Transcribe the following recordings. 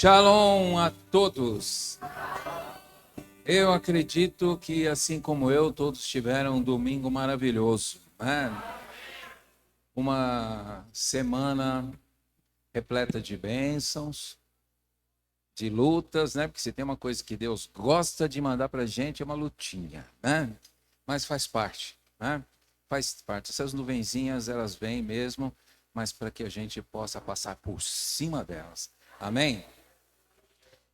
Shalom a todos. Eu acredito que, assim como eu, todos tiveram um domingo maravilhoso, né? Uma semana repleta de bênçãos, de lutas, né? Porque se tem uma coisa que Deus gosta de mandar para a gente, é uma lutinha, né? Mas faz parte, né? Faz parte. Essas nuvenzinhas, elas vêm mesmo, mas para que a gente possa passar por cima delas. Amém?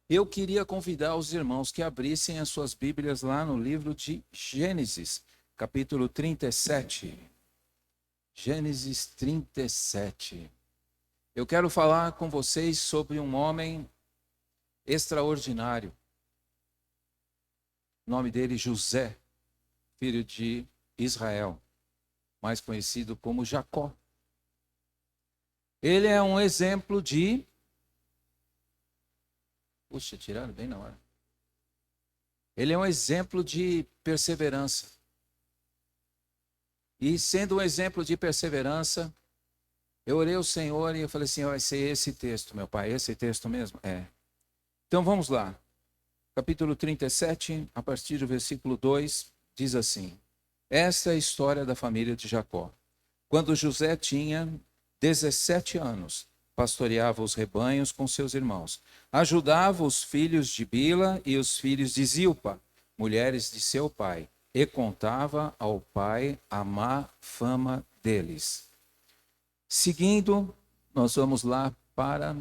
Eu queria convidar os irmãos que abrissem as suas Bíblias lá no livro de Gênesis, capítulo 37. Gênesis 37. Eu quero falar com vocês sobre um homem extraordinário. O nome dele José, filho de Israel, mais conhecido como Jacó. Ele é um exemplo de... Puxa, tiraram bem na hora. Ele é um exemplo de perseverança. E sendo um exemplo de perseverança, eu orei ao Senhor e eu falei assim, vai ser esse texto, meu pai, esse texto mesmo? É. Então vamos lá. Capítulo 37, a partir do versículo 2, diz assim: esta é a história da família de Jacó. Quando José tinha 17 anos, pastoreava os rebanhos com seus irmãos. Ajudava os filhos de Bila e os filhos de Zilpa, mulheres de seu pai, e contava ao pai a má fama deles. Seguindo, nós vamos lá para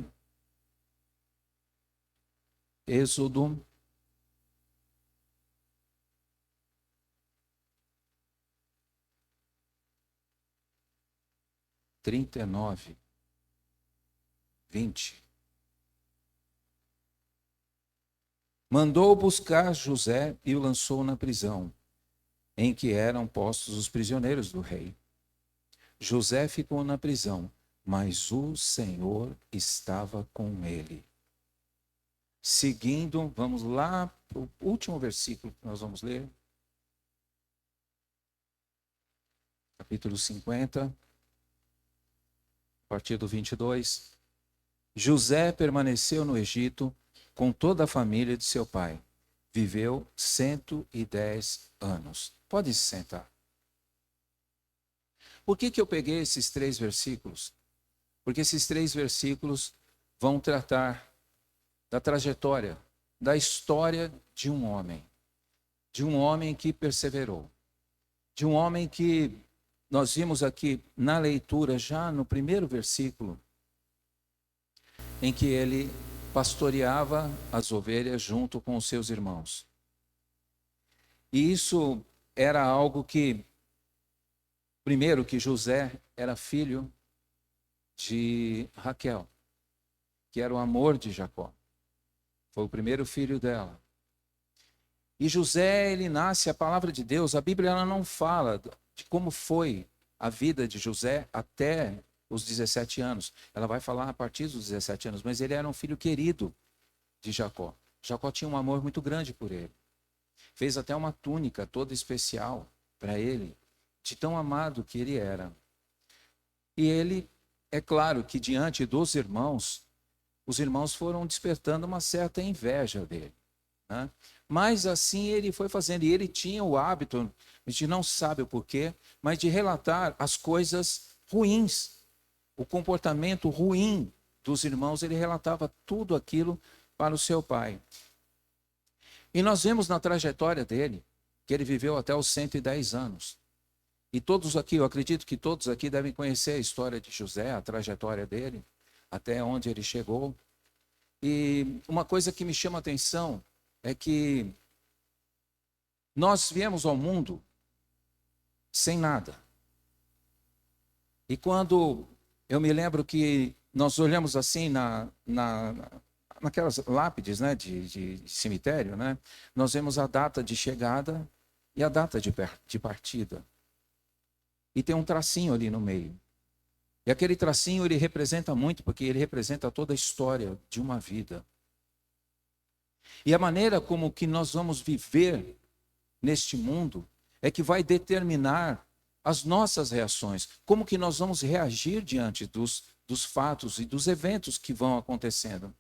Êxodo 39, 20. Mandou buscar José e o lançou na prisão, em que eram postos os prisioneiros do rei. José ficou na prisão, mas o Senhor estava com ele. Seguindo, vamos lá para o último versículo que nós vamos ler. Capítulo 50, a partir do 22. José permaneceu no Egito com toda a família de seu pai. Viveu 110 anos. Pode se sentar. Por que eu peguei esses 3 versículos? Porque esses 3 versículos vão tratar da trajetória, da história de um homem que perseverou, de um homem que nós vimos aqui na leitura, já no primeiro versículo, em que ele pastoreava as ovelhas junto com os seus irmãos. E isso era algo que, primeiro, que José era filho de Raquel, que era o amor de Jacó. Foi o primeiro filho dela. E José, ele nasce, a palavra de Deus, a Bíblia ela não fala de como foi a vida de José até os 17 anos. Ela vai falar a partir dos 17 anos, mas ele era um filho querido de Jacó. Jacó tinha um amor muito grande por ele. Fez até uma túnica toda especial para ele, de tão amado que ele era. E ele, é claro que diante dos irmãos, os irmãos foram despertando uma certa inveja dele, né? Mas assim ele foi fazendo, e ele tinha o hábito, a gente não sabe o porquê, mas de relatar as coisas ruins, o comportamento ruim dos irmãos, ele relatava tudo aquilo para o seu pai. E nós vemos na trajetória dele, que ele viveu até os 110 anos. E todos aqui, eu acredito que todos aqui devem conhecer a história de José, a trajetória dele, até onde ele chegou. E uma coisa que me chama a atenção é que nós viemos ao mundo sem nada. E quando eu me lembro que nós olhamos assim naquelas lápides, né, de cemitério, né, nós vemos a data de chegada e a data de partida. E tem um tracinho ali no meio. E aquele tracinho ele representa muito, porque ele representa toda a história de uma vida. E a maneira como que nós vamos viver neste mundo é que vai determinar as nossas reações, como que nós vamos reagir diante dos fatos e dos eventos que vão acontecendo.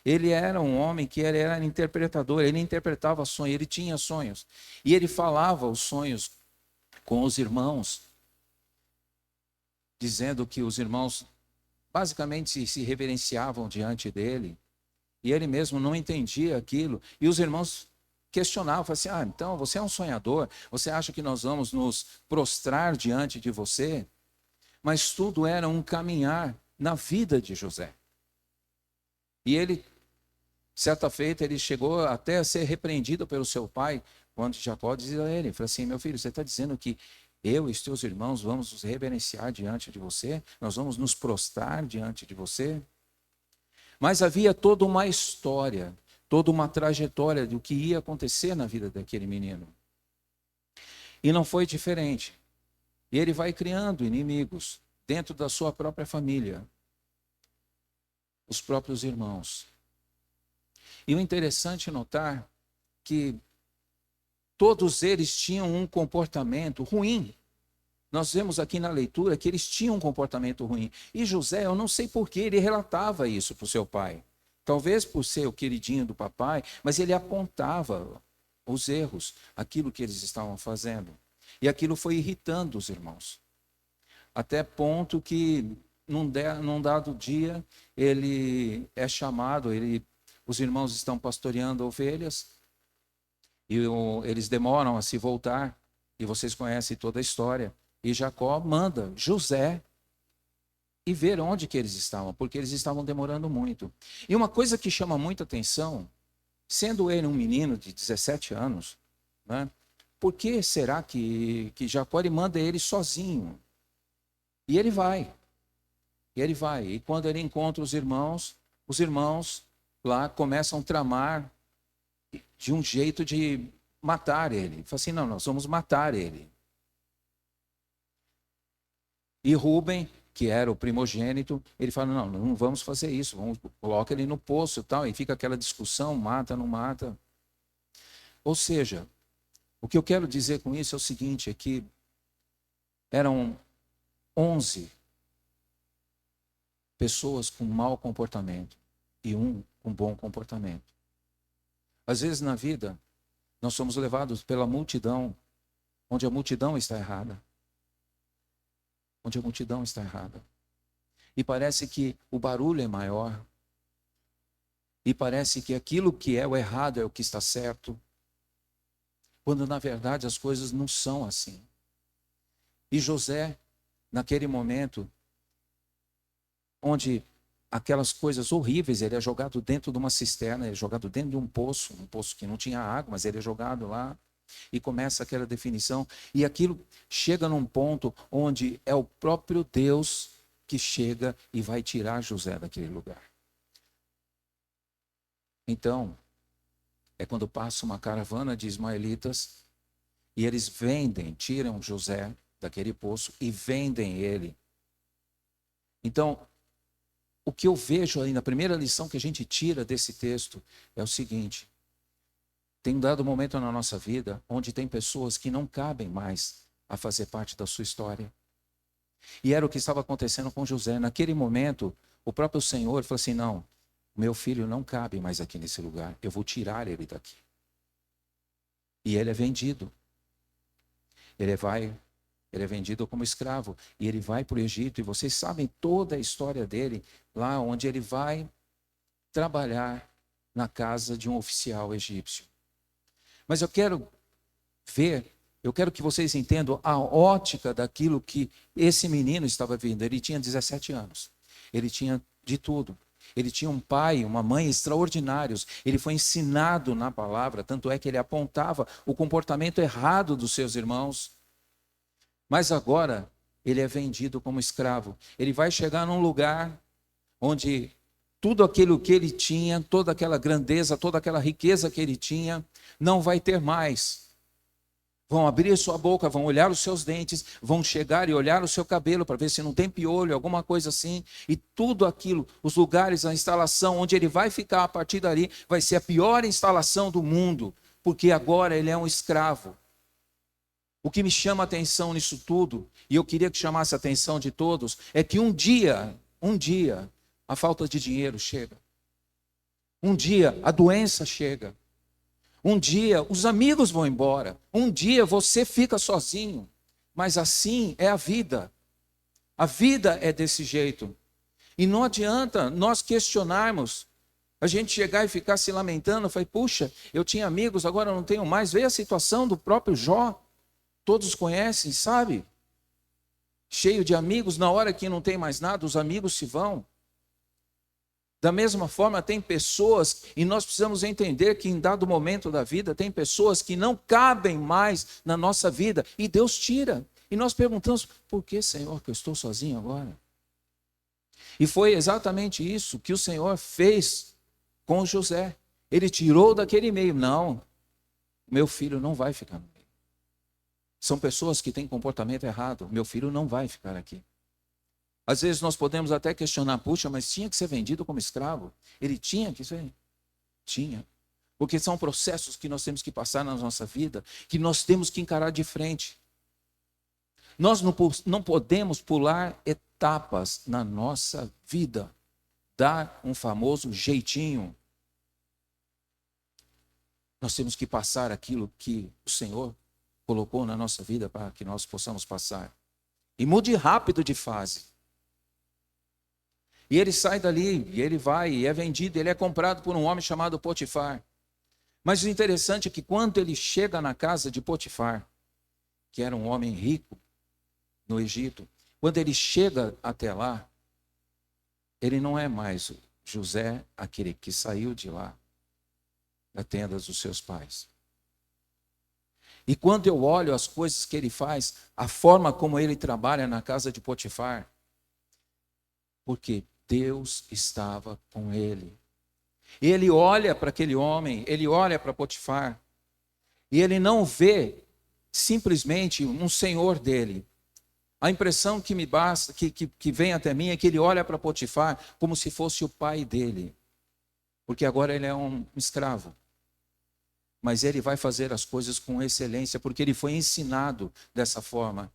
Ele era um homem que ele era interpretador, ele interpretava sonhos, ele tinha sonhos. E ele falava os sonhos com os irmãos, dizendo que os irmãos basicamente se reverenciavam diante dele. E ele mesmo não entendia aquilo. E os irmãos questionavam, falavam assim, então você é um sonhador, você acha que nós vamos nos prostrar diante de você? Mas tudo era um caminhar na vida de José. E ele, certa feita, ele chegou até a ser repreendido pelo seu pai, quando Jacó dizia a ele, falou assim, meu filho, você está dizendo que eu e os teus irmãos vamos nos reverenciar diante de você? Nós vamos nos prostrar diante de você? Mas havia toda uma história, toda uma trajetória do que ia acontecer na vida daquele menino. E não foi diferente. E ele vai criando inimigos dentro da sua própria família, os próprios irmãos. E o interessante é notar que todos eles tinham um comportamento ruim. Nós vemos aqui na leitura que eles tinham um comportamento ruim. E José, eu não sei por que ele relatava isso para o seu pai. Talvez por ser o queridinho do papai, mas ele apontava os erros, aquilo que eles estavam fazendo. E aquilo foi irritando os irmãos. Até ponto que, num dado dia, ele é chamado, os irmãos estão pastoreando ovelhas, e eles demoram a se voltar, e vocês conhecem toda a história. E Jacó manda José ir ver onde que eles estavam, porque eles estavam demorando muito. E uma coisa que chama muita atenção, sendo ele um menino de 17 anos, né, por que será que Jacó manda ele sozinho? E ele vai. E ele vai. E quando ele encontra os irmãos lá começam a tramar de um jeito de matar ele. Fala assim, não, nós vamos matar ele. E Rúben, que era o primogênito, ele fala, não vamos fazer isso, coloca ele no poço e tal, e fica aquela discussão, mata, não mata. Ou seja, o que eu quero dizer com isso é o seguinte, é que eram 11 pessoas com mau comportamento e um com bom comportamento. Às vezes na vida, nós somos levados pela multidão, onde a multidão está errada. Onde a multidão está errada. E parece que o barulho é maior. E parece que aquilo que é o errado é o que está certo. Quando na verdade as coisas não são assim. E José, naquele momento, onde aquelas coisas horríveis, ele é jogado dentro de uma cisterna, ele é jogado dentro de um poço que não tinha água, mas ele é jogado lá. E começa aquela definição, e aquilo chega num ponto onde é o próprio Deus que chega e vai tirar José daquele lugar. Então, é quando passa uma caravana de ismaelitas, e eles tiram José daquele poço e vendem ele. Então, o que eu vejo aí na primeira lição que a gente tira desse texto é o seguinte: tem dado um momento na nossa vida onde tem pessoas que não cabem mais a fazer parte da sua história. E era o que estava acontecendo com José. Naquele momento, o próprio Senhor falou assim, não, meu filho não cabe mais aqui nesse lugar, eu vou tirar ele daqui. E ele é vendido. Ele é vendido como escravo. E ele vai para o Egito, e vocês sabem toda a história dele, lá onde ele vai trabalhar na casa de um oficial egípcio. Mas eu quero que vocês entendam a ótica daquilo que esse menino estava vivendo. Ele tinha 17 anos, ele tinha de tudo. Ele tinha um pai e uma mãe extraordinários. Ele foi ensinado na palavra, tanto é que ele apontava o comportamento errado dos seus irmãos. Mas agora ele é vendido como escravo. Ele vai chegar num lugar onde tudo aquilo que ele tinha, toda aquela grandeza, toda aquela riqueza que ele tinha, não vai ter mais. Vão abrir sua boca, vão olhar os seus dentes, vão chegar e olhar o seu cabelo para ver se não tem piolho, alguma coisa assim. E tudo aquilo, os lugares, a instalação onde ele vai ficar a partir dali, vai ser a pior instalação do mundo, porque agora ele é um escravo. O que me chama a atenção nisso tudo, e eu queria que chamasse a atenção de todos, é que um dia, a falta de dinheiro chega. Um dia a doença chega. Um dia os amigos vão embora. Um dia você fica sozinho. Mas assim é a vida. A vida é desse jeito. E não adianta nós questionarmos, a gente chegar e ficar se lamentando, falei, puxa, eu tinha amigos, agora eu não tenho mais. Veja a situação do próprio Jó. Todos conhecem, sabe? Cheio de amigos, na hora que não tem mais nada, os amigos se vão. Da mesma forma, tem pessoas, e nós precisamos entender que em dado momento da vida, tem pessoas que não cabem mais na nossa vida, e Deus tira. E nós perguntamos, por que, Senhor, que eu estou sozinho agora? E foi exatamente isso que o Senhor fez com José. Ele tirou daquele meio. Não, meu filho não vai ficar no meio. São pessoas que têm comportamento errado. Meu filho não vai ficar aqui. Às vezes nós podemos até questionar, puxa, mas tinha que ser vendido como escravo. Ele tinha que ser? Tinha. Porque são processos que nós temos que passar na nossa vida, que nós temos que encarar de frente. Nós não podemos pular etapas na nossa vida, dar um famoso jeitinho. Nós temos que passar aquilo que o Senhor colocou na nossa vida para que nós possamos passar. E mude rápido de fase. E ele sai dali, e ele vai, e é vendido, ele é comprado por um homem chamado Potifar. Mas o interessante é que quando ele chega na casa de Potifar, que era um homem rico no Egito, quando ele chega até lá, ele não é mais José, aquele que saiu de lá, da tenda dos seus pais. E quando eu olho as coisas que ele faz, a forma como ele trabalha na casa de Potifar, porque Deus estava com ele. E ele olha para aquele homem, ele olha para Potifar, e ele não vê simplesmente um senhor dele. A impressão que me basta, que vem até mim, é que ele olha para Potifar como se fosse o pai dele. Porque agora ele é um escravo. Mas ele vai fazer as coisas com excelência, porque ele foi ensinado dessa forma.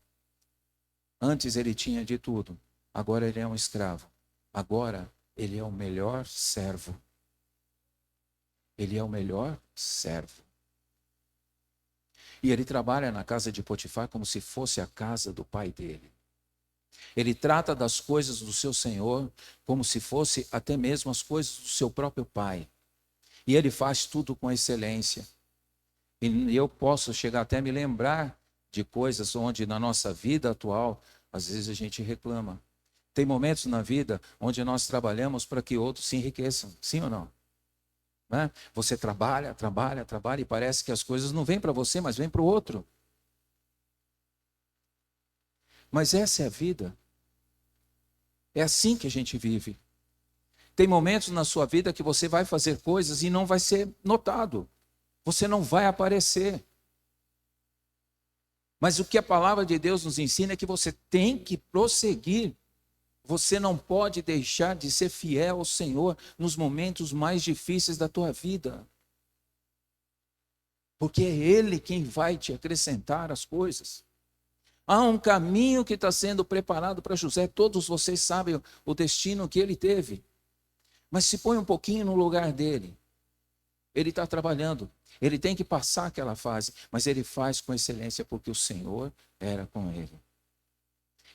Antes ele tinha de tudo, agora ele é um escravo. Agora ele é o melhor servo. Ele é o melhor servo. E ele trabalha na casa de Potifar como se fosse a casa do pai dele. Ele trata das coisas do seu senhor como se fosse até mesmo as coisas do seu próprio pai. E ele faz tudo com excelência. E eu posso chegar até a me lembrar de coisas onde na nossa vida atual, às vezes a gente reclama. Tem momentos na vida onde nós trabalhamos para que outros se enriqueçam, sim ou não? Né? Você trabalha e parece que as coisas não vêm para você, mas vêm para o outro. Mas essa é a vida. É assim que a gente vive. Tem momentos na sua vida que você vai fazer coisas e não vai ser notado. Você não vai aparecer. Mas o que a palavra de Deus nos ensina é que você tem que prosseguir. Você não pode deixar de ser fiel ao Senhor nos momentos mais difíceis da tua vida. Porque é Ele quem vai te acrescentar as coisas. Há um caminho que está sendo preparado para José. Todos vocês sabem o destino que ele teve. Mas se põe um pouquinho no lugar dele. Ele está trabalhando. Ele tem que passar aquela fase. Mas ele faz com excelência porque o Senhor era com ele.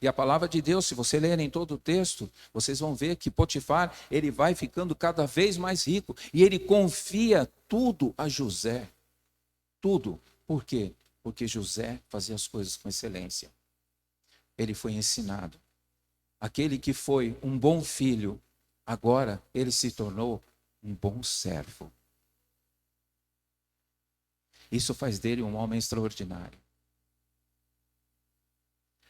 E a palavra de Deus, se você ler em todo o texto, vocês vão ver que Potifar, ele vai ficando cada vez mais rico. E ele confia tudo a José. Tudo. Por quê? Porque José fazia as coisas com excelência. Ele foi ensinado. Aquele que foi um bom filho, agora ele se tornou um bom servo. Isso faz dele um homem extraordinário.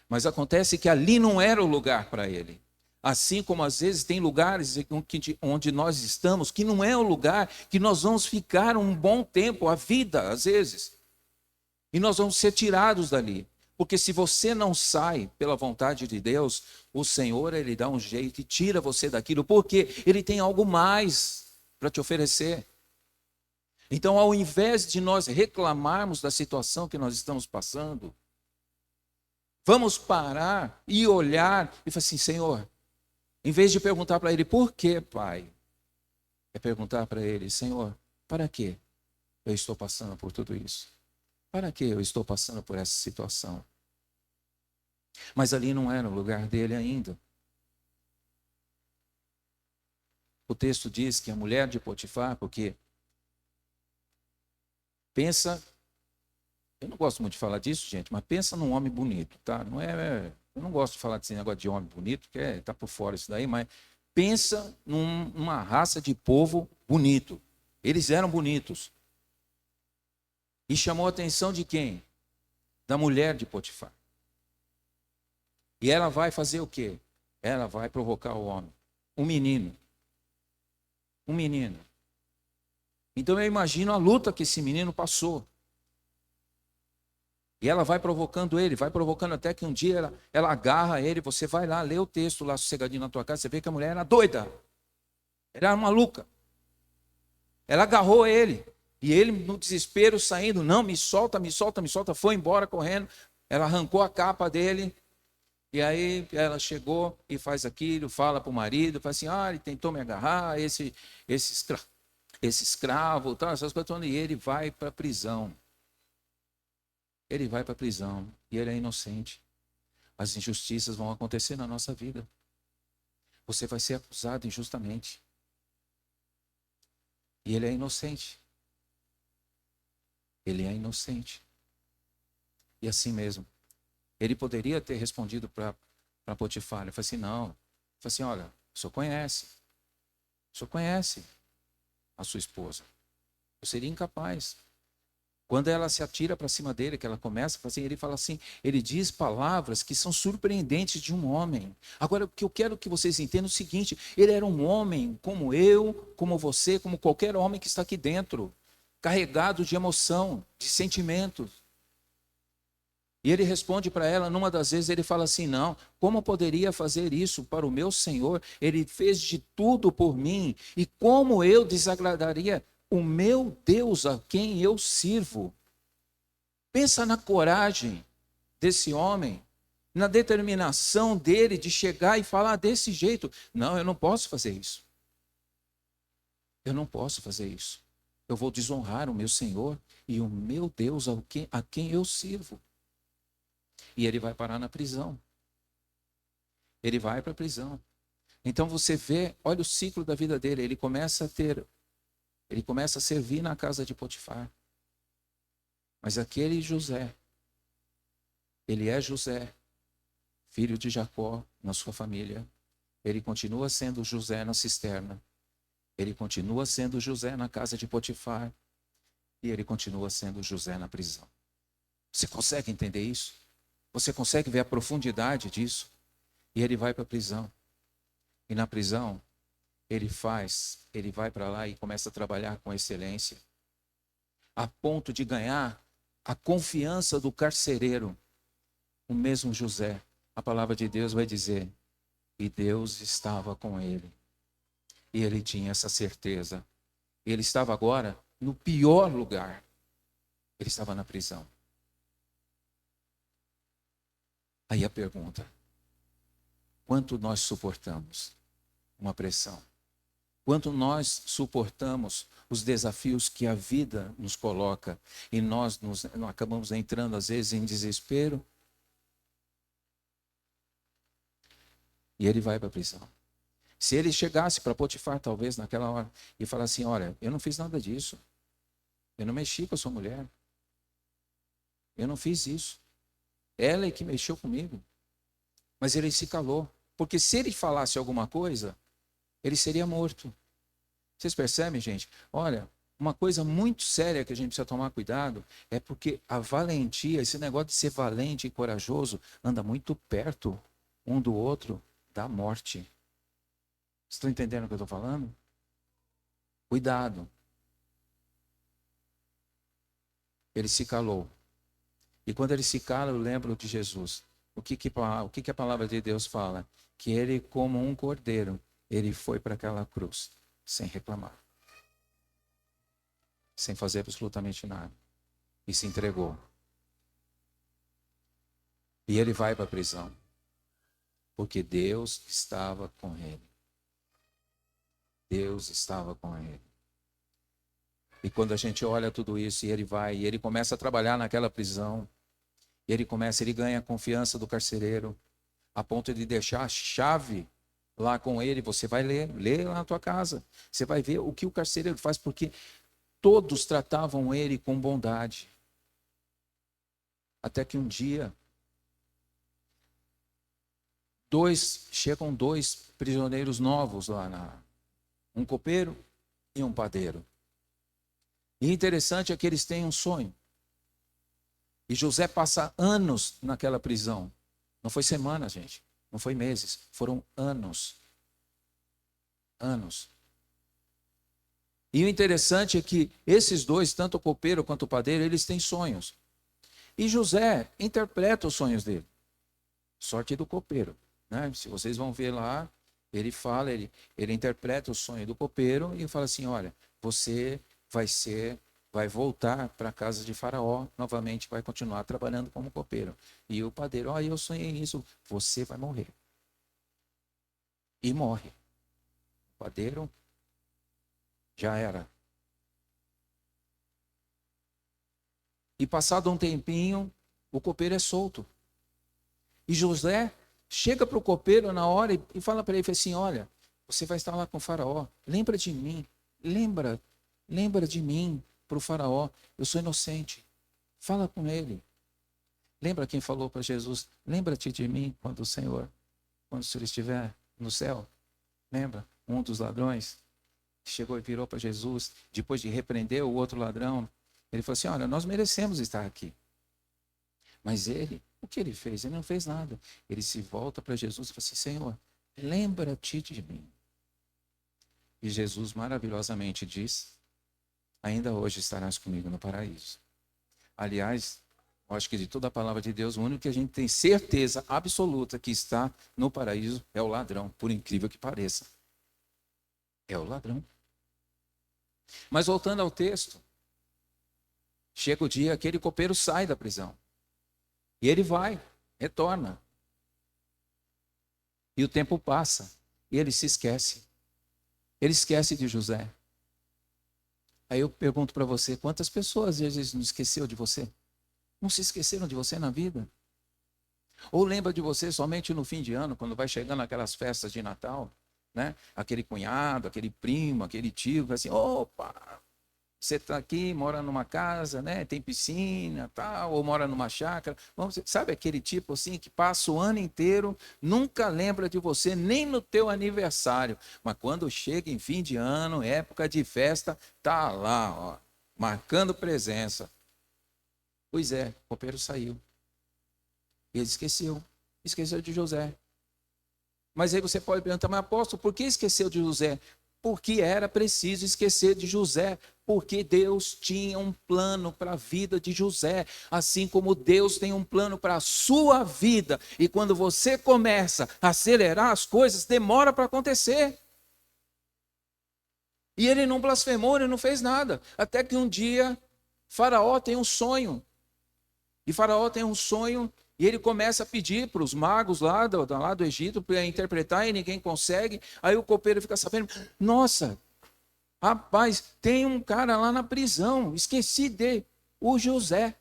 Mas acontece que ali não era o lugar para ele. Assim como às vezes tem lugares onde nós estamos que não é o lugar que nós vamos ficar um bom tempo, a vida às vezes. E nós vamos ser tirados dali. Porque se você não sai pela vontade de Deus, o Senhor, Ele dá um jeito e tira você daquilo. Porque Ele tem algo mais para te oferecer. Então, ao invés de nós reclamarmos da situação que nós estamos passando, vamos parar e olhar e falar assim, Senhor, em vez de perguntar para Ele, por que, Pai? é perguntar para ele: Senhor, para que eu estou passando por tudo isso? Para que eu estou passando por essa situação? Mas ali não era o lugar dele ainda. O texto diz que a mulher de Potifar, porque pensa, eu não gosto muito de falar disso, gente, mas pensa num homem bonito, tá? Não é, eu não gosto de falar desse negócio de homem bonito, que tá por fora isso daí, mas pensa numa raça de povo bonito. Eles eram bonitos. E chamou a atenção de quem? Da mulher de Potifar. E ela vai fazer o quê? Ela vai provocar o homem. Um menino. Um menino. Então eu imagino a luta que esse menino passou. E ela vai provocando ele, vai provocando até que um dia ela agarra ele. Você vai lá, lê o texto lá sossegadinho na tua casa, você vê que a mulher era doida. Ela era maluca. Ela agarrou ele. E ele, no desespero, saindo, não, me solta, me solta, me solta, foi embora correndo. Ela arrancou a capa dele. E aí ela chegou e faz aquilo, fala para o marido, fala assim, ele tentou me agarrar, esse escravo, tal, essas coisas, e ele vai para a prisão. Ele vai para a prisão e ele é inocente. As injustiças vão acontecer na nossa vida. Você vai ser acusado injustamente. E ele é inocente. Ele é inocente. E assim mesmo. Ele poderia ter respondido para Potifar. Ele falou assim, não. Ele falou assim, olha, o senhor conhece a sua esposa. Eu seria incapaz. Quando ela se atira para cima dele, que ela começa a fazer, ele fala assim, ele diz palavras que são surpreendentes de um homem. Agora, o que eu quero que vocês entendam é o seguinte, ele era um homem como eu, como você, como qualquer homem que está aqui dentro, carregado de emoção, de sentimentos. E ele responde para ela, numa das vezes, ele fala assim, não, como eu poderia fazer isso para o meu Senhor? Ele fez de tudo por mim, e como eu desagradaria o meu Deus a quem eu sirvo? Pensa na coragem desse homem, na determinação dele de chegar e falar desse jeito. Não, eu não posso fazer isso. Eu não posso fazer isso. Eu vou desonrar o meu Senhor e o meu Deus a quem eu sirvo. E ele vai parar na prisão. Ele vai para a prisão. Então você vê, olha o ciclo da vida dele. Ele começa a servir na casa de Potifar. Mas aquele José, ele é José, filho de Jacó na sua família. Ele continua sendo José na cisterna. Ele continua sendo José na casa de Potifar. E ele continua sendo José na prisão. Você consegue entender isso? Você consegue ver a profundidade disso? E ele vai para a prisão. E na prisão, ele vai para lá e começa a trabalhar com excelência, a ponto de ganhar a confiança do carcereiro. O mesmo José, a palavra de Deus vai dizer, e Deus estava com ele. E ele tinha essa certeza. Ele estava agora no pior lugar. Ele estava na prisão. Aí a pergunta, quanto nós suportamos uma pressão? Quanto nós suportamos os desafios que a vida nos coloca e nós acabamos entrando às vezes em desespero? E ele vai para a prisão. Se ele chegasse para Potifar, talvez, naquela hora, e falasse assim, olha, eu não fiz nada disso. Eu não mexi com a sua mulher. Eu não fiz isso. Ela é que mexeu comigo. Mas ele se calou. Porque se ele falasse alguma coisa, ele seria morto. Vocês percebem, gente? Olha, uma coisa muito séria que a gente precisa tomar cuidado é porque a valentia, esse negócio de ser valente e corajoso, anda muito perto um do outro da morte. Estão entendendo o que eu estou falando? Cuidado. Ele se calou. E quando ele se cala, eu lembro de Jesus. O que a palavra de Deus fala? Que ele, como um cordeiro, ele foi para aquela cruz, sem reclamar. Sem fazer absolutamente nada. E se entregou. E ele vai para a prisão. Porque Deus estava com ele. Deus estava com ele. E quando a gente olha tudo isso, e ele vai, e ele começa a trabalhar naquela prisão, e ele ganha a confiança do carcereiro, a ponto de deixar a chave lá com ele. Você vai ler lá na tua casa. Você vai ver o que o carcereiro faz, porque todos tratavam ele com bondade. Até que um dia, chegam dois prisioneiros novos lá, um copeiro e um padeiro. E interessante é que eles têm um sonho. E José passa anos naquela prisão. Não foi semanas, gente. Não foi meses. Foram anos. Anos. E o interessante é que esses dois, tanto o copeiro quanto o padeiro, eles têm sonhos. E José interpreta os sonhos dele. Sorte do copeiro, né? Se vocês vão ver lá, ele fala, ele interpreta o sonho do copeiro e fala assim: olha, você vai voltar para a casa de Faraó, novamente vai continuar trabalhando como copeiro. E o padeiro: olha, eu sonhei isso, você vai morrer. E morre. O padeiro já era. E passado um tempinho, o copeiro é solto. E José chega para o copeiro na hora e fala para ele assim: olha, você vai estar lá com o Faraó, lembra de mim, lembra de mim para o Faraó, eu sou inocente, fala com ele. Lembra quem falou para Jesus: lembra-te de mim quando o Senhor estiver no céu? Lembra? Um dos ladrões chegou e virou para Jesus, depois de repreender o outro ladrão, ele falou assim: olha, nós merecemos estar aqui. Mas ele, o que ele fez? Ele não fez nada. Ele se volta para Jesus e fala assim: Senhor, lembra-te de mim. E Jesus maravilhosamente diz: ainda hoje estarás comigo no paraíso. Aliás, eu acho que de toda a palavra de Deus, o único que a gente tem certeza absoluta que está no paraíso é o ladrão, por incrível que pareça. É o ladrão. Mas voltando ao texto, chega o dia, aquele copeiro sai da prisão. E ele vai, retorna. E o tempo passa. E ele se esquece. Ele esquece de José. Aí eu pergunto para você: quantas pessoas às vezes não esqueceu de você? Não se esqueceram de você na vida? Ou lembra de você somente no fim de ano, quando vai chegando aquelas festas de Natal, né? Aquele cunhado, aquele primo, aquele tio, assim: opa, você está aqui, mora numa casa, né? Tem piscina, tal, ou mora numa chácara. Sabe aquele tipo assim que passa o ano inteiro, nunca lembra de você, nem no teu aniversário. Mas quando chega em fim de ano, época de festa, tá lá, ó, marcando presença. Pois é, o copeiro saiu. Ele esqueceu de José. Mas aí você pode perguntar: mas apóstolo, por que esqueceu de José? Porque era preciso esquecer de José, porque Deus tinha um plano para a vida de José, assim como Deus tem um plano para a sua vida. E quando você começa a acelerar as coisas, demora para acontecer. E ele não blasfemou, ele não fez nada. Até que um dia, Faraó tem um sonho. E Faraó tem um sonho e ele começa a pedir para os magos lá do Egito para interpretar e ninguém consegue. Aí o copeiro fica sabendo: nossa, rapaz, tem um cara lá na prisão, esqueci dele, o José.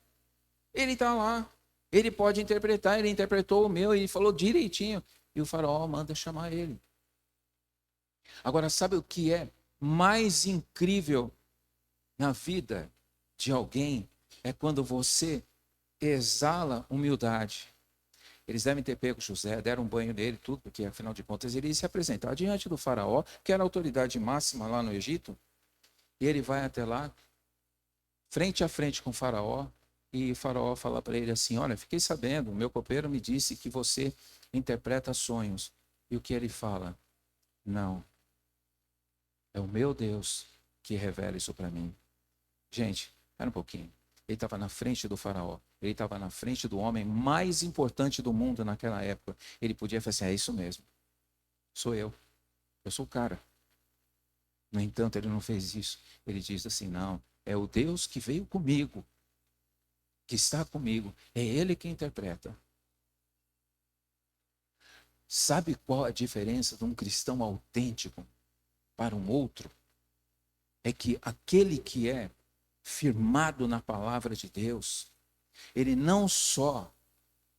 Ele está lá, ele pode interpretar, ele interpretou o meu, ele falou direitinho. E o Faraó manda chamar ele. Agora, sabe o que é mais incrível na vida de alguém? É quando você exala humildade. Eles devem ter pego José, deram um banho nele, tudo, porque afinal de contas ele ia se apresentar diante do faraó, que era a autoridade máxima lá no Egito, e ele vai até lá, frente a frente com o faraó, e o faraó fala para ele assim: olha, fiquei sabendo, o meu copeiro me disse que você interpreta sonhos. E o que ele fala? Não, é o meu Deus que revela isso para mim. Gente, espera um pouquinho. Ele estava na frente do faraó. Ele estava na frente do homem mais importante do mundo naquela época. Ele podia falar assim: é isso mesmo. Sou eu. Eu sou o cara. No entanto, ele não fez isso. Ele diz assim: não, é o Deus que veio comigo, que está comigo. É ele que interpreta. Sabe qual a diferença de um cristão autêntico para um outro é que aquele que é firmado na palavra de Deus, ele não só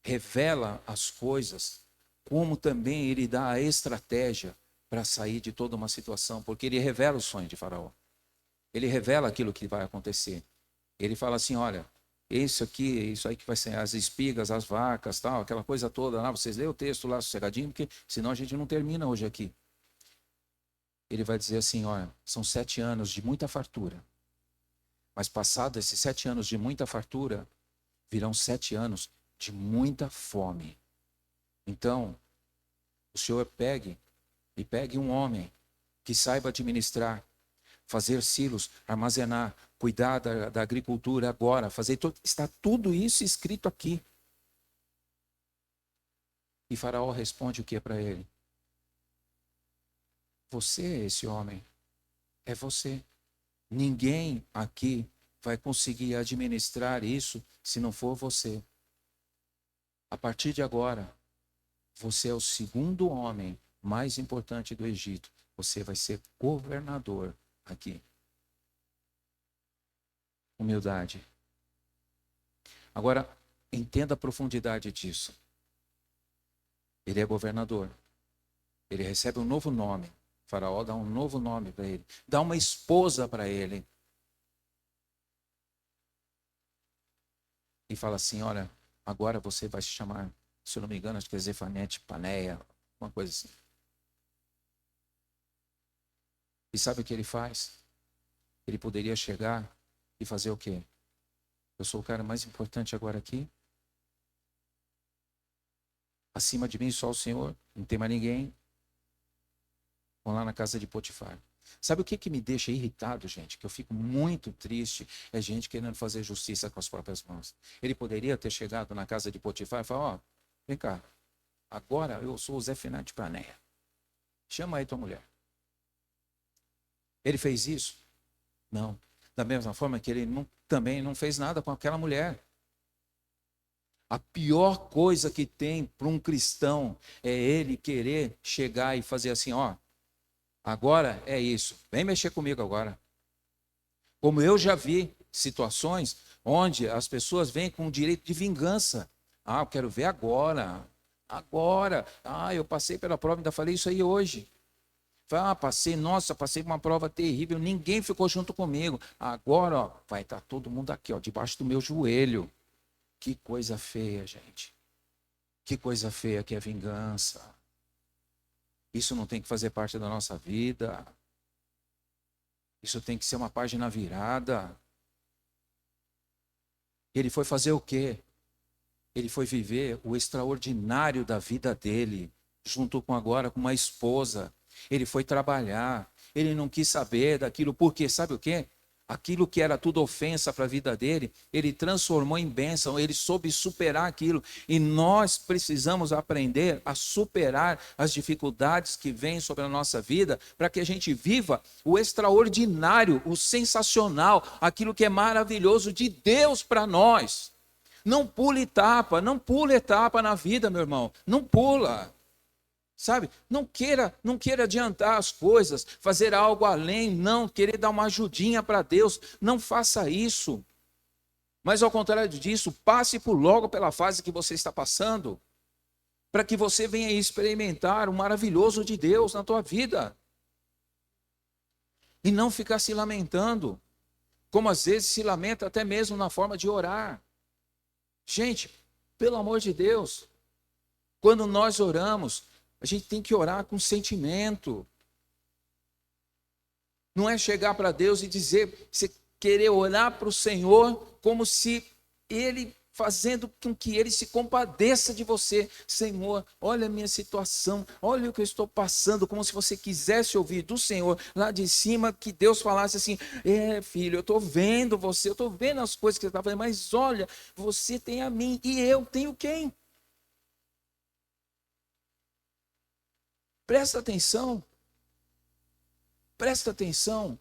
revela as coisas, como também ele dá a estratégia para sair de toda uma situação, porque ele revela o sonho de Faraó. Ele revela aquilo que vai acontecer. Ele fala assim, olha, isso aí que vai ser as espigas, as vacas, tal, aquela coisa toda lá, vocês lêem o texto lá sossegadinho, porque senão a gente não termina hoje aqui. Ele vai dizer assim, olha, são 7 anos de muita fartura. Mas passado esses 7 anos de muita fartura, virão 7 anos de muita fome. Então, o Senhor pegue um homem que saiba administrar, fazer silos, armazenar, cuidar da agricultura agora, está tudo isso escrito aqui. E Faraó responde o que para ele? Você é esse homem, é você. Ninguém aqui vai conseguir administrar isso se não for você. A partir de agora, você é o segundo homem mais importante do Egito. Você vai ser governador aqui. Humildade. Agora, entenda a profundidade disso. Ele é governador. Ele recebe um novo nome. O Faraó dá um novo nome para ele. Dá uma esposa para ele. E fala assim, olha, agora você vai se chamar, se eu não me engano, acho que é Zefanete Paneia, uma coisa assim. E sabe o que ele faz? Ele poderia chegar e fazer o quê? Eu sou o cara mais importante agora aqui. Acima de mim só o Senhor, não tem mais ninguém. Vão lá na casa de Potifar. Sabe o que me deixa irritado, gente? Que eu fico muito triste. É gente querendo fazer justiça com as próprias mãos. Ele poderia ter chegado na casa de Potifar e falar, ó, vem cá, agora eu sou o Zefanete Paneia. Chama aí tua mulher. Ele fez isso? Não. Da mesma forma que ele também não fez nada com aquela mulher. A pior coisa que tem para um cristão é ele querer chegar e fazer assim, ó, agora é isso, vem mexer comigo agora. Como eu já vi situações onde as pessoas vêm com o direito de vingança. Ah, eu quero ver agora. Agora. Ah, eu passei pela prova, ainda falei isso aí hoje. Ah, passei por uma prova terrível, ninguém ficou junto comigo. Agora, ó, vai estar todo mundo aqui, ó, debaixo do meu joelho. Que coisa feia, gente. Que coisa feia que é vingança. Isso não tem que fazer parte da nossa vida. Isso tem que ser uma página virada. Ele foi fazer o quê? Ele foi viver o extraordinário da vida dele, junto com agora com uma esposa. Ele foi trabalhar. Ele não quis saber daquilo, porque sabe o quê? Aquilo que era tudo ofensa para a vida dele, ele transformou em bênção, ele soube superar aquilo. E nós precisamos aprender a superar as dificuldades que vêm sobre a nossa vida, para que a gente viva o extraordinário, o sensacional, aquilo que é maravilhoso de Deus para nós. Não pule etapa, não pula etapa na vida, meu irmão, não pula. Sabe, não queira adiantar as coisas, fazer algo além, não querer dar uma ajudinha para Deus, não faça isso. Mas ao contrário disso, passe logo pela fase que você está passando, para que você venha experimentar o maravilhoso de Deus na tua vida. E não ficar se lamentando, como às vezes se lamenta até mesmo na forma de orar. Gente, pelo amor de Deus, quando nós oramos, a gente tem que orar com sentimento. Não é chegar para Deus e dizer, você querer orar para o Senhor como se Ele, fazendo com que Ele se compadeça de você. Senhor, olha a minha situação, olha o que eu estou passando, como se você quisesse ouvir do Senhor lá de cima, que Deus falasse assim, filho, eu estou vendo você, eu estou vendo as coisas que você está fazendo, mas olha, você tem a mim e eu tenho quem? Presta atenção. Presta atenção.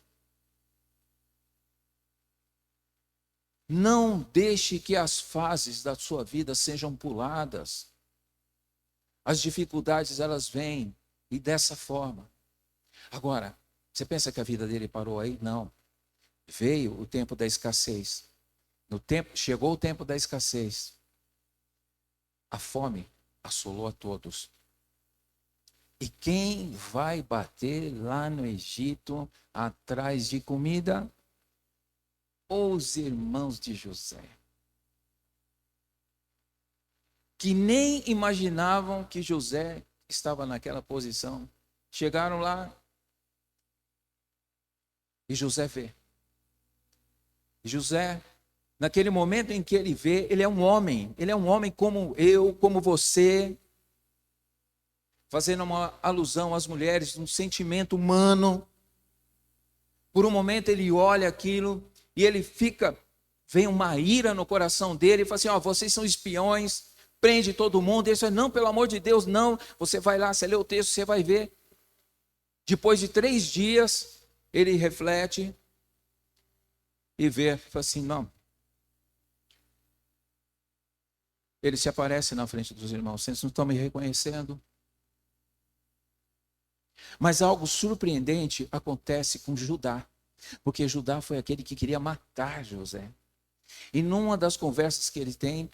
Não deixe que as fases da sua vida sejam puladas. As dificuldades, elas vêm, e dessa forma. Agora, Você pensa que a vida dele parou aí? Não. Veio o tempo da escassez. Chegou o tempo da escassez. A fome assolou a todos. E quem vai bater lá no Egito atrás de comida? Os irmãos de José, que nem imaginavam que José estava naquela posição. Chegaram lá e José vê. José, naquele momento em que ele vê, ele é um homem como eu, como você, fazendo uma alusão às mulheres, um sentimento humano. Por um momento ele olha aquilo e ele vem uma ira no coração dele e fala assim: ó, vocês são espiões, prende todo mundo. Ele fala: não, pelo amor de Deus, não. Você vai lá, você lê o texto, você vai ver. Depois de 3 dias, ele reflete e vê, fala assim: não. Ele se aparece na frente dos irmãos: vocês não estão me reconhecendo? Mas algo surpreendente acontece com Judá, porque Judá foi aquele que queria matar José. E numa das conversas que ele tem,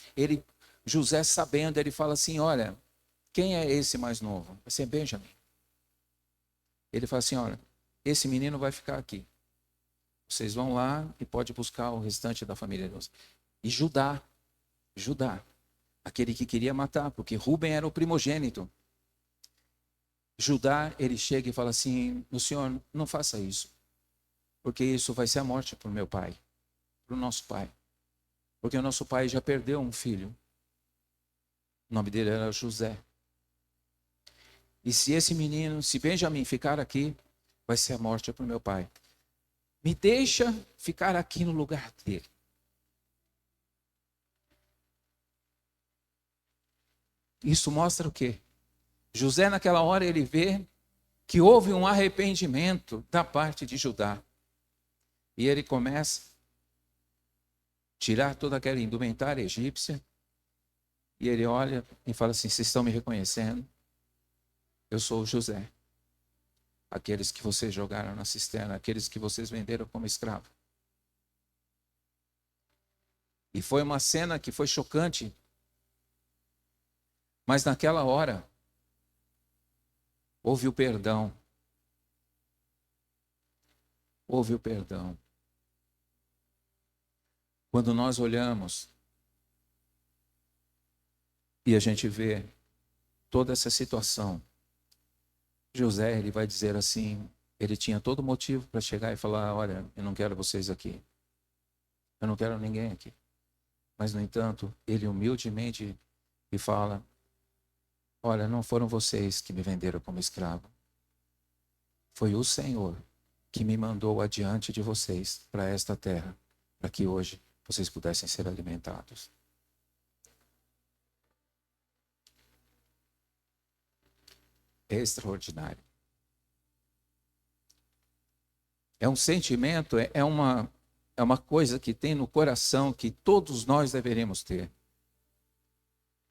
José sabendo, ele fala assim: olha, quem é esse mais novo? Vai ser Benjamim. Ele fala assim: olha, esse menino vai ficar aqui. Vocês vão lá e pode buscar o restante da família de Deus. E Judá, aquele que queria matar, porque Rúben era o primogênito. Judá, ele chega e fala assim: o senhor não faça isso, porque isso vai ser a morte para o meu pai, para o nosso pai. Porque o nosso pai já perdeu um filho. O nome dele era José. E se esse menino, se Benjamim ficar aqui, vai ser a morte para o meu pai. Me deixa ficar aqui no lugar dele. Isso mostra o quê? José, naquela hora, ele vê que houve um arrependimento da parte de Judá. E ele começa a tirar toda aquela indumentária egípcia. E ele olha e fala assim: vocês estão me reconhecendo? Eu sou o José. Aqueles que vocês jogaram na cisterna, aqueles que vocês venderam como escravo. E foi uma cena que foi chocante. Mas naquela hora, houve o perdão. Houve o perdão. Quando nós olhamos e a gente vê toda essa situação, José, ele vai dizer assim, ele tinha todo motivo para chegar e falar: olha, eu não quero vocês aqui. Eu não quero ninguém aqui. Mas, no entanto, ele humildemente lhe fala: olha, não foram vocês que me venderam como escravo. Foi o Senhor que me mandou adiante de vocês para esta terra, para que hoje vocês pudessem ser alimentados. É extraordinário. É um sentimento, é uma coisa que tem no coração que todos nós deveríamos ter.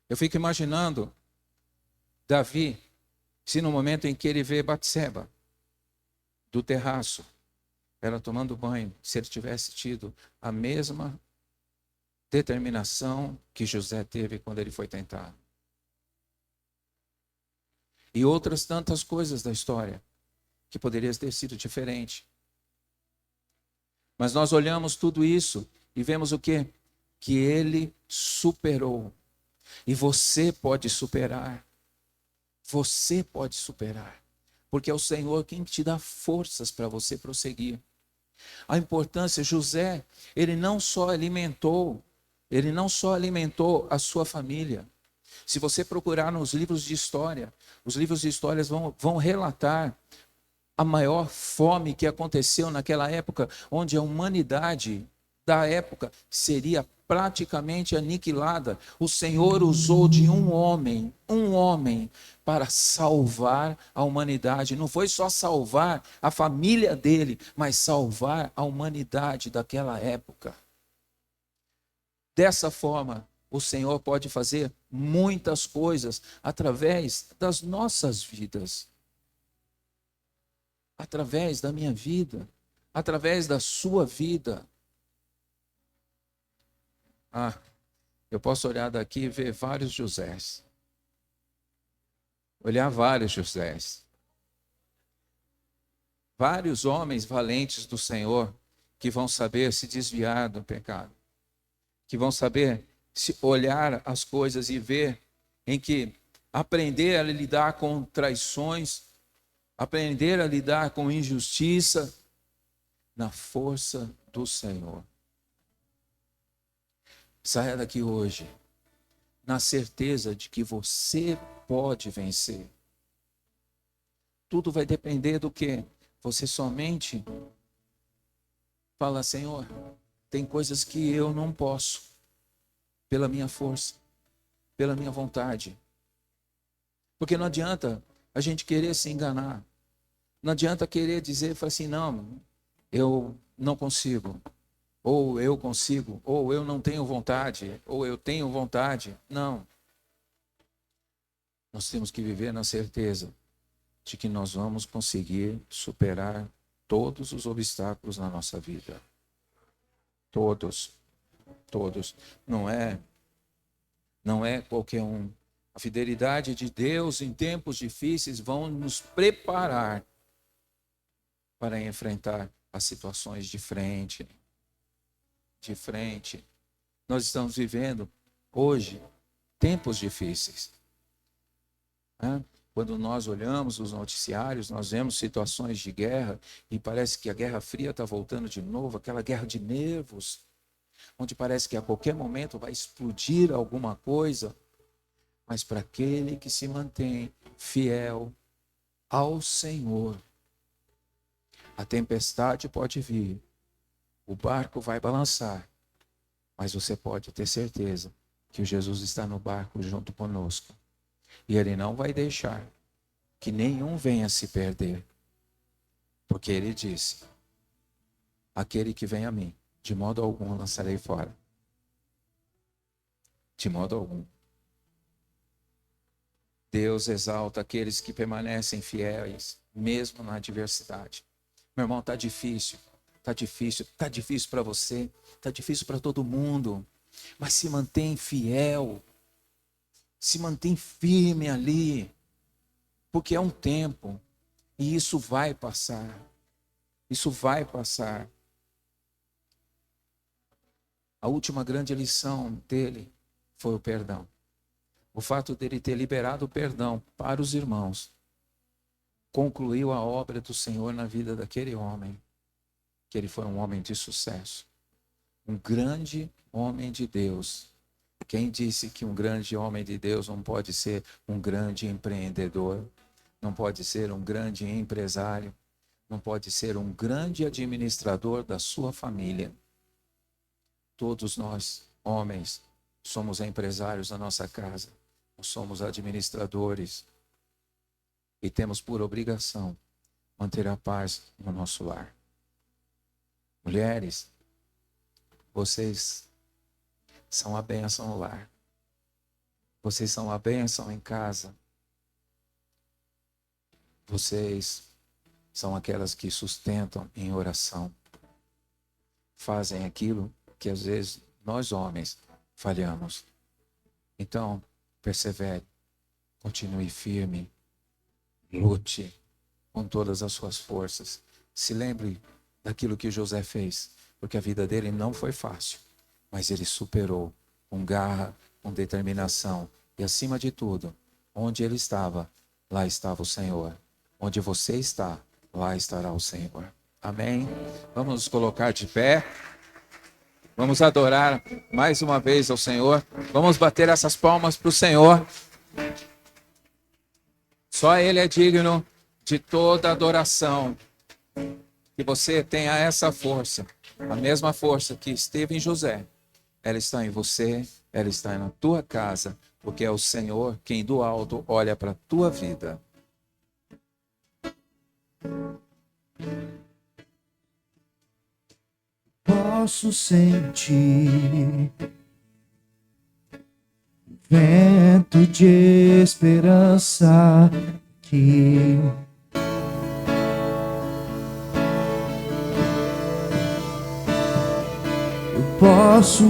Eu fico imaginando Davi, se no momento em que ele vê Batseba do terraço, ela tomando banho, se ele tivesse tido a mesma determinação que José teve quando ele foi tentado. E outras tantas coisas da história que poderiam ter sido diferente. Mas nós olhamos tudo isso e vemos o quê? Que ele superou. E você pode superar. Você pode superar. Porque é o Senhor quem te dá forças para você prosseguir. A importância, José, ele não só alimentou a sua família. Se você procurar nos livros de história, os livros de história vão relatar a maior fome que aconteceu naquela época, onde a humanidade da época seria praticamente aniquilada. O Senhor usou de um homem, para salvar a humanidade. Não foi só salvar a família dele, mas salvar a humanidade daquela época. Dessa forma, o Senhor pode fazer muitas coisas através das nossas vidas. através da minha vida, através da sua vida. Eu posso olhar daqui e ver vários Josés. Olhar vários Josés. Vários homens valentes do Senhor que vão saber se desviar do pecado. Que vão saber se olhar as coisas e ver em que aprender a lidar com traições, aprender a lidar com injustiça na força do Senhor. Saia daqui hoje na certeza de que você pode vencer. Tudo vai depender do que você somente fala: Senhor, tem coisas que eu não posso, pela minha força, pela minha vontade. Porque não adianta a gente querer se enganar. Não adianta querer dizer assim: não, eu não consigo. Ou eu consigo. Ou eu não tenho vontade. Ou eu tenho vontade. Não. Nós temos que viver na certeza de que nós vamos conseguir superar todos os obstáculos na nossa vida. Todos. Todos. Não é qualquer um. A fidelidade de Deus em tempos difíceis vão nos preparar para enfrentar as situações de frente. De frente. Nós estamos vivendo hoje tempos difíceis. Quando nós olhamos os noticiários, nós vemos situações de guerra e parece que a Guerra Fria está voltando de novo, aquela guerra de nervos, onde parece que a qualquer momento vai explodir alguma coisa. Mas para aquele que se mantém fiel ao Senhor, a tempestade pode vir, o barco vai balançar, mas você pode ter certeza que o Jesus está no barco junto conosco. E Ele não vai deixar que nenhum venha se perder. Porque Ele disse: aquele que vem a mim, de modo algum lançarei fora. De modo algum. Deus exalta aqueles que permanecem fiéis, mesmo na adversidade. Meu irmão, está difícil. Está difícil para você, está difícil para todo mundo. Mas se mantém fiel. Se mantém firme ali, porque é um tempo, e isso vai passar. Isso vai passar. A última grande lição dele foi o perdão. O fato dele ter liberado o perdão para os irmãos concluiu a obra do Senhor na vida daquele homem, que ele foi um homem de sucesso, um grande homem de Deus. Quem disse que um grande homem de Deus não pode ser um grande empreendedor, não pode ser um grande empresário, não pode ser um grande administrador da sua família? Todos nós, homens, somos empresários da nossa casa, nós somos administradores e temos por obrigação manter a paz no nosso lar. Mulheres, vocês são a bênção no lar. Vocês são a bênção em casa. Vocês são aquelas que sustentam em oração. Fazem aquilo que às vezes nós homens falhamos. Então, persevere. Continue firme. Lute com todas as suas forças. Se lembre daquilo que José fez, porque a vida dele não foi fácil. Mas ele superou com garra, com determinação. E acima de tudo, onde ele estava, lá estava o Senhor. Onde você está, lá estará o Senhor. Amém? Vamos nos colocar de pé. Vamos adorar mais uma vez ao Senhor. Vamos bater essas palmas para o Senhor. Só Ele é digno de toda adoração. Que você tenha essa força, a mesma força que esteve em José. Ela está em você, ela está na tua casa, porque é o Senhor quem do alto olha para a tua vida. Posso sentir vento de esperança que posso